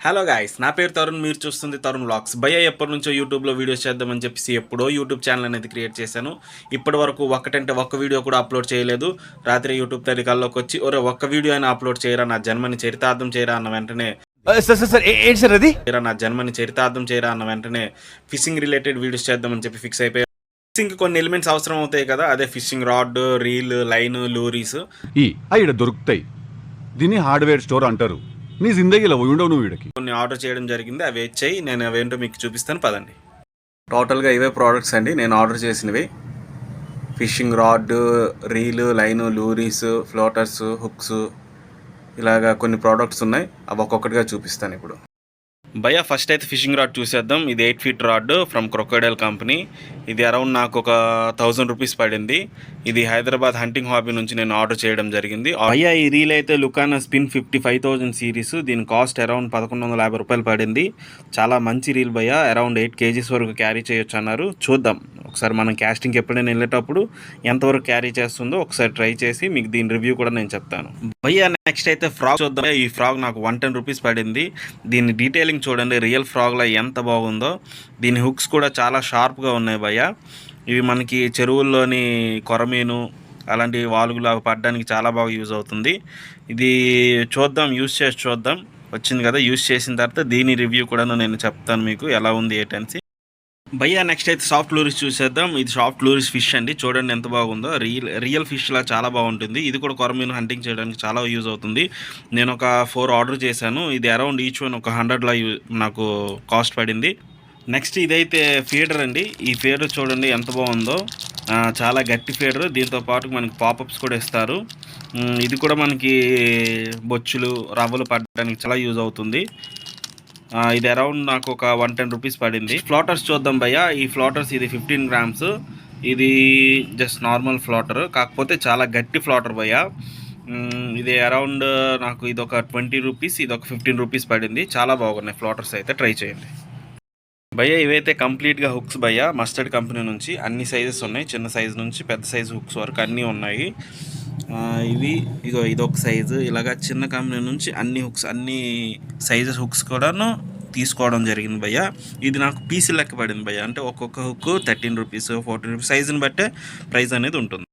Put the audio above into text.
Hello guys, నా పేరు తరుణ్. మీరు చూస్తుంది తరుణ్ వ్లాగ్స్. భయ్య ఎప్పటి నుంచో యూట్యూబ్లో వీడియోస్ చేద్దామని చెప్పేసి ఎప్పుడో యూట్యూబ్ ఛానల్ అనేది క్రియేట్ చేశాను. ఇప్పటి వరకు ఒక్క వీడియో కూడా అప్లోడ్ చేయలేదు. రాత్రి యూట్యూబ్ తరికాల్లోకి వచ్చి ఒక్క వీడియో అయినా అప్లోడ్ చేయరా, నా జన్మని చరితార్థం చేయరా అన్న వెంటనే ఫిషింగ్ రిలేటెడ్ వీడియోస్ చేద్దామని చెప్పి ఫిక్స్ అయిపోయి, ఫిషింగ్ కొన్ని ఎలిమెంట్స్ అవసరం అవుతాయి కదా, అదే ఫిషింగ్ రాడ్, రీల్, లైన్, లూరీస్ దొరుకుతాయి. దీన్ని హార్డ్వేర్ స్టోర్ అంటారు. నీ జిందగీలో ఉండవు నువ్వు వీడికి కొన్ని ఆర్డర్ చేయడం జరిగింది. అవి వచ్చాయి, నేను అవేంటో మీకు చూపిస్తాను, పదండి. టోటల్గా ఇవే ప్రోడక్ట్స్ అండి నేను ఆర్డర్ చేసినవి. Fishing rod, reel, line, lures, floaters, hooks, ఇలాగా కొన్ని ప్రోడక్ట్స్ ఉన్నాయి. అవి ఒక్కొక్కటిగా చూపిస్తాను ఇప్పుడు. భయ్య ఫస్ట్ అయితే ఫిషింగ్ రాడ్ చూసేద్దాం. ఇది 8 feet rod from crocodile company. ఇది అరౌండ్ నాకు ఒక 1000 రూపీస్ పడింది. ఇది హైదరాబాద్ హంటింగ్ హాబీ నుంచి నేను ఆర్డర్ చేయడం జరిగింది. భయ్య ఈ రీల్ అయితే లుకానా స్పిన్ 55,000 సిరీస్. దీని కాస్ట్ అరౌండ్ 1150 రూపాయలు పడింది. చాలా మంచి రీల్ భయ్య. అరౌండ్ 8 kgs వరకు క్యారీ చేయొచ్చు అన్నారు. చూద్దాం ఒకసారి మనం క్యాస్టింగ్కి ఎప్పుడైనా వెళ్ళేటప్పుడు ఎంతవరకు క్యారీ చేస్తుందో ఒకసారి ట్రై చేసి మీకు దీని రివ్యూ కూడా నేను చెప్తాను. భయ్య నెక్స్ట్ అయితే ఫ్రాగ్ చూద్దాం. ఈ ఫ్రాగ్ నాకు 110 రూపీస్ పడింది. దీని డీటెయిలింగ్ చూడండి, రియల్ ఫ్రాగ్లో ఎంత బాగుందో. దీని హుక్స్ కూడా చాలా షార్ప్గా ఉన్నాయి భయ్య. ఇవి మనకి చెరువుల్లోని కొరమీను అలాంటి వాలుగులు పడడానికి చాలా బాగా యూజ్ అవుతుంది. ఇది చూద్దాం, యూజ్ చేసి చూద్దాం. వచ్చింది కదా, యూజ్ చేసిన తర్వాత దీని రివ్యూ కూడా నేను చెప్తాను మీకు ఎలా ఉంది ఏంటనేసి. భయ్య నెక్స్ట్ అయితే సాఫ్ట్ లూరిస్ చూసేద్దాం. ఇది సాఫ్ట్ లూరిస్ ఫిష్ అండి. చూడండి ఎంత బాగుందో. రియల్ ఫిష్లా చాలా బాగుంటుంది. ఇది కూడా కొరమీను హంటింగ్ చేయడానికి చాలా యూజ్ అవుతుంది. నేను ఒక 4 ఆర్డర్ చేశాను. ఇది అరౌండ్ ఈచ్ వన్ ఒక 100లా నాకు కాస్ట్ పడింది. నెక్స్ట్ ఇదైతే ఫీడర్ అండి. ఈ ఫీడర్ చూడండి ఎంత బాగుందో. చాలా గట్టి ఫీడర్. దీంతో పాటు మనకి పాపప్స్ కూడా ఇస్తారు. ఇది కూడా మనకి బొచ్చులు, రవ్వలు పడడానికి చాలా యూజ్ అవుతుంది. ఇది అరౌండ్ నాకు ఒక 110 రూపీస్ పడింది. ఫ్లోటర్స్ చూద్దాం భయ్య. ఈ ఫ్లోటర్స్ ఇది 15 grams. ఇది జస్ట్ నార్మల్ ఫ్లోటర్, కాకపోతే చాలా గట్టి ఫ్లోటర్ భయ్య. ఇది అరౌండ్ నాకు ఇది ఒక 20 రూపీస్, ఇది ఒక 15 రూపీస్ పడింది. చాలా బాగున్నాయి ఫ్లోటర్స్ అయితే, ట్రై చేయండి భయ్య. ఇవైతే కంప్లీట్గా హుక్స్ భయ్య, మస్టర్డ్ కంపెనీ నుంచి. అన్ని సైజెస్ ఉన్నాయి, చిన్న సైజు నుంచి పెద్ద సైజు హుక్స్ వరకు అన్నీ ఉన్నాయి. ఇదొక సైజు. ఇలాగా చిన్న కంపెనీ నుంచి అన్ని హుక్స్, అన్ని సైజెస్ హుక్స్ కూడాను తీసుకోవడం జరిగింది భయ్య. ఇది నాకు పీసీ లెక్క పడింది భయ్య. అంటే ఒక్కొక్క హుక్ 13 రూపీస్, 14 రూపీస్, సైజుని బట్టే ప్రైస్ అనేది ఉంటుంది.